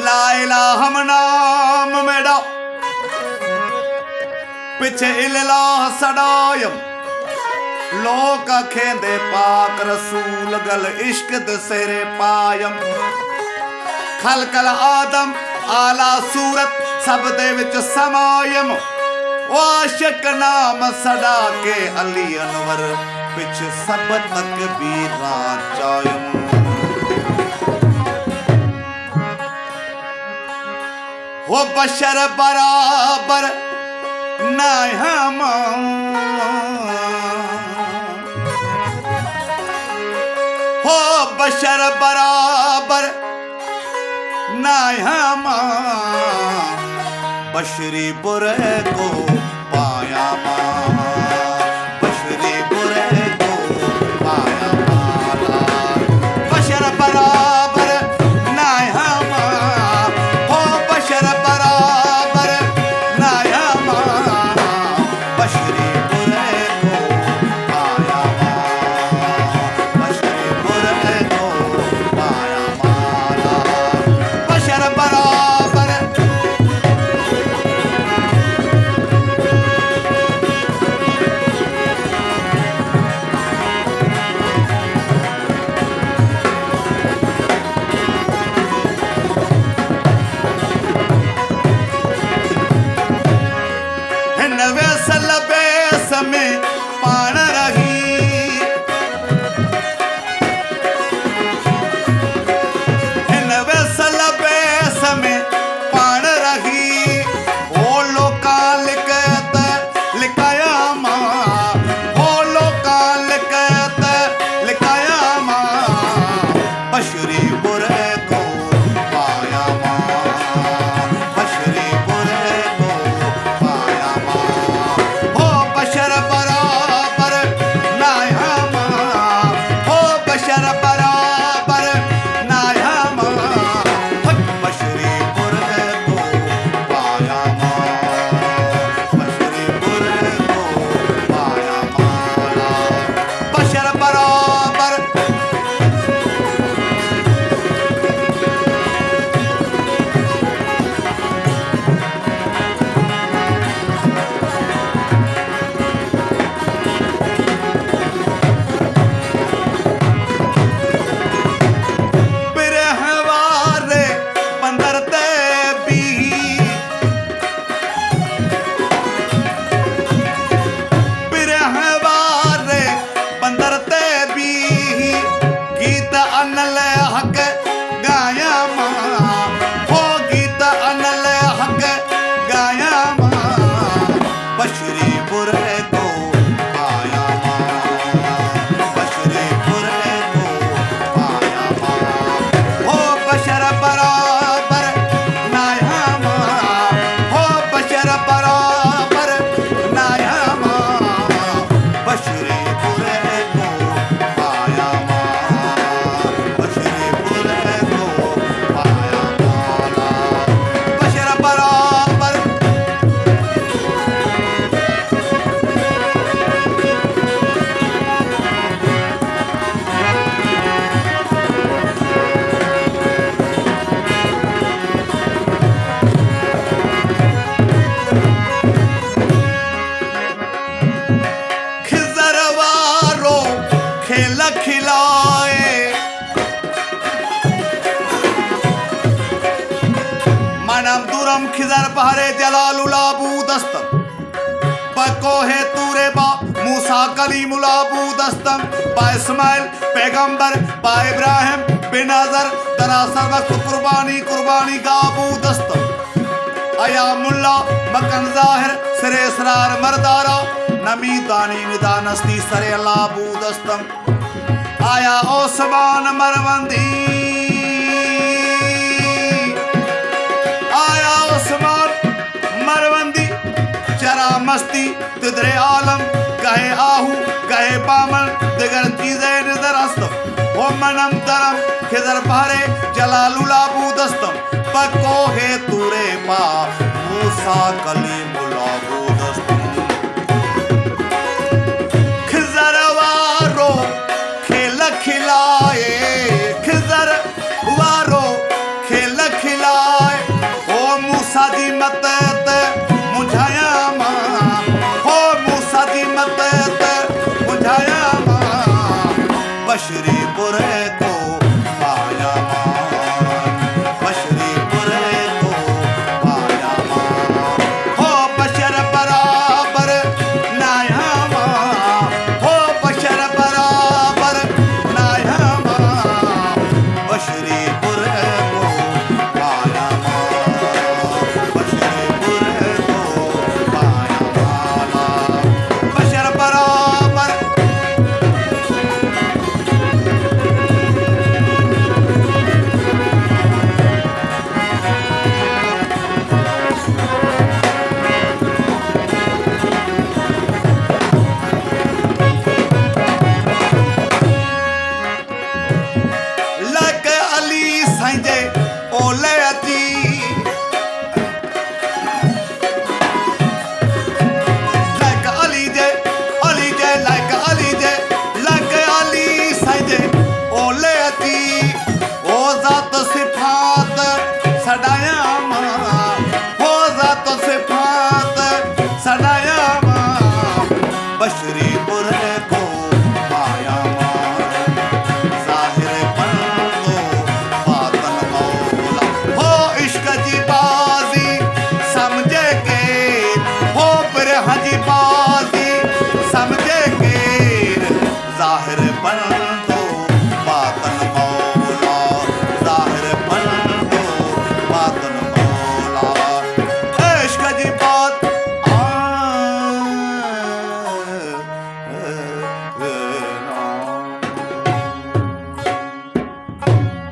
लाइला हम नाम मेरा पिछे इल्लाह सडायम लोक खेंदे पाक रसूल गल इश्क दसेरे पायम खलकल आदम आला सूरत सब दे विच समायम आशिक नाम सदा के अली अनवर पिछ सब तकबीरा चायम वो बशर बराबर ना हम हो बशर बराबर ना हम बशरी बुरे को पाया बशरी बुरे को पाया बशर बराबर ना हम हो बशर बराबर ना हम बशरी बुरे को पाया बशरी बुरे को पाया बशर बराबर में पाण रही वेसल बेस में पाण रही ओ लोका लिकत लिकाया मां ओ लोका लिकत लिकाया मां बशरी बुरे को पाया मां बशरी बुरे को पाया मां हो बशर बराबर ना हम हो बशर बराबर ना हम बशरी बुरे को पाया मां बशरी बुरे को पाया मां बशर बराबर बिरहवारे बंदर ते भी बिरहवारे बंदर ते भी गीत अनल हक गाया मां हो गीत अनल हक गाया मां बशरी बुरे को पाया मां बशरी बुरे को पाया मां हो बशर बराबर ना हम हो बशर बराबर ना हम बशरी बुरे को पाया मां बशरी बुरे को पाया मां बशर बराबर खिजरवारो खेल खिलाए मनम दुरम खिजर बहरे जलालुला बूदस्तम बकोहे तूरे बा मूसा कलीमुला बूदस्तम बा इस्माइल पैगंबर बा इब्राहिम बेनजर दरासर वक्त कुर्बानी कुर्बानी का बूदस्तम अया मुल्ला मकन जाहिर सरे इसरार मरदारा नमी दानी निदानस्ती सरे अल्लाह बूदस्तम आया ओसमान मरवंदी आया ओसमान मरवंदी चरा मस्ती तिदरे आलम कहे आहू कहे बामन दिगर चीजें नजर अस्तम हो मनम दरम खिदर पहरे जलालुला बूदस्तम पको है तूरे पा मूसा कलीमुला बूदस्तम खिजर वारो खेल खिलाए खिजर वारो खेल खिलाए ओ मूसा दी मत मुझाया मां हो मूसा दी मत मुझाया मां बशरी बुरे को पाया मां बशरी बुरे को पाया मां हो बशर बराबर नाया मां हो बशर बराबर नाया मां बशरी बुरे को पाया मां बशरी बुरे को पाया मां बशर बराबर लक अली संजय ओले अती लक अली जय लक अली जय लक अली संजय ओले अती